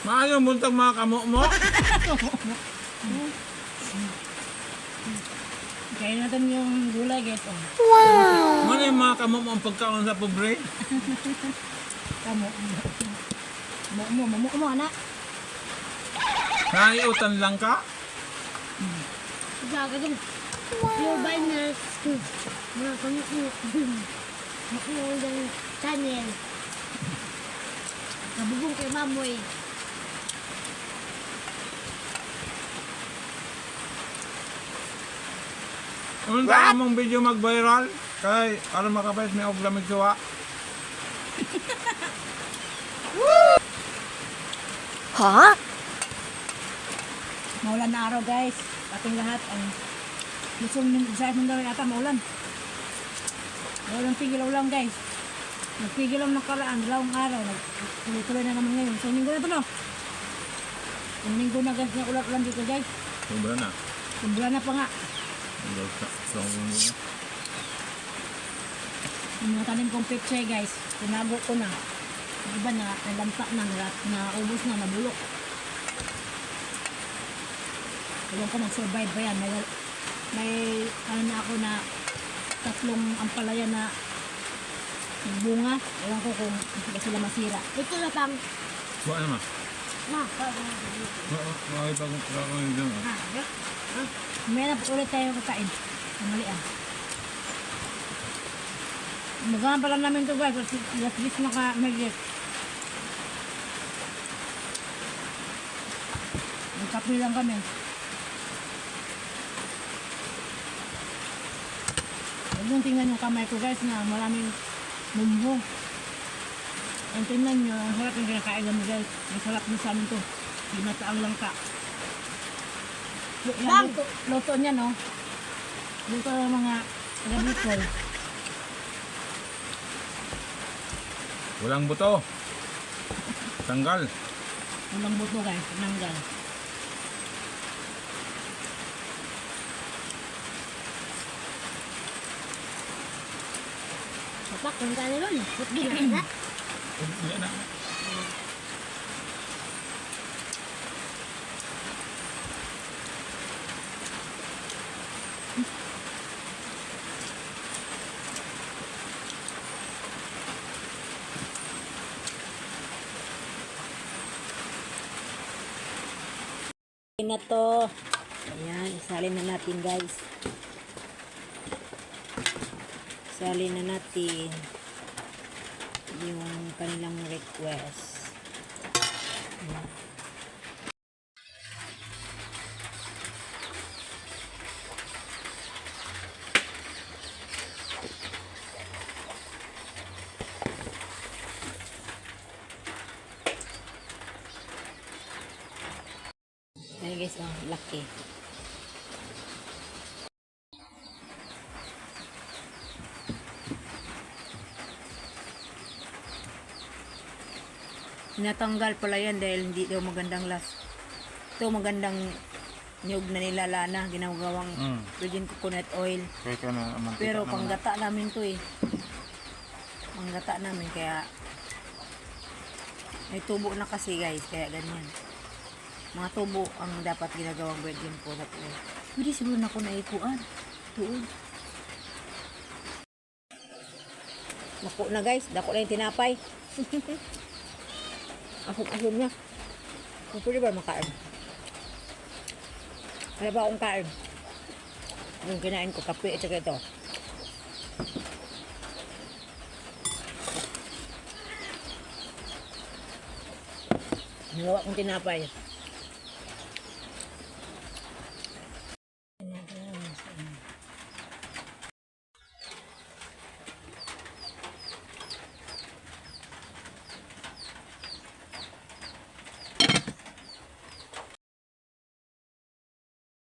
Maayong buntag mga kamo mo. Kaya natin yung gulay, guys. Oh. Ano yung mga kamo mo ang pagkaon sa pobre? Kamo. Mo, anak. Naiutan lang ka? Gagawin. Yung banners. Mga kamukmuk. Makulong ng channel. Nabubong kay Mamoy. Unta among video mag-viral? Kay aron makapayas may og lamig suwa. Ha? Maulan na araw, guys. Ating lahat. Ang Luzon, sa Mindanao yata maulan. Maulan tigil ulang, guys. Nagpigil lang nakaraan. Dalawang araw. Tuloy-tuloy na naman ngayon. So, linggo na ito, no? Ang linggo na, guys, na ulat-ulan dito, guys. Sobra na. Kumbula na pa nga. Yung mga tanim kong pechay, guys, tinago ko na. Yung iba na, nalampa na, naubos na, nabulok. Ewan ko mag-survive ba yan. May ano na ako na 3 ampalaya na bunga. Ewan ko kung hindi sila masira. Ito na pang. Buwan naman. Ma. Makay pa kung kakain dyan. May na ulit tayo kakain. Malian. Magawa pa lang namin ito, guys. At least naka-magnet. Nagkapi lang kami. Huwag nung tingnan yung kamay ko, guys, na maraming mumbo. Ang tingnan nyo, ang sarap yung kinakain namin, guys. Ang sarap nyo sa amin to. Ginataang langka. Yan, luto niya, no? Luto ng mga taga-Bicol. Walang buto. Tanggal. Walang buto, guys. Nanggal. Papak, kung kano nun. Putbi na. Hindi na. Na to. Ayan, isalin na natin, guys. Isalin na natin yung kanilang request. Ayan. Ayan, guys, oh, laki. Tinatanggal pala yan dahil hindi daw magandang ito magandang nyug na nilalana, ginagawang virgin coconut oil. Kaya na mantika. Pero panggata namin to eh. Panggata namin kaya may tubo na kasi, guys, kaya ganyan. Mga tubo ang dapat ginagawang virgin coconut oil. Pwede siguro na ako naikuan. Tuod. Naku na, guys. Dako na yung tinapay. Asok-asok niya. Kung pwede ba makain? Kaya ba akong kain? Yung kinain ko, kape at saka ito. Nagawa kong tinapay.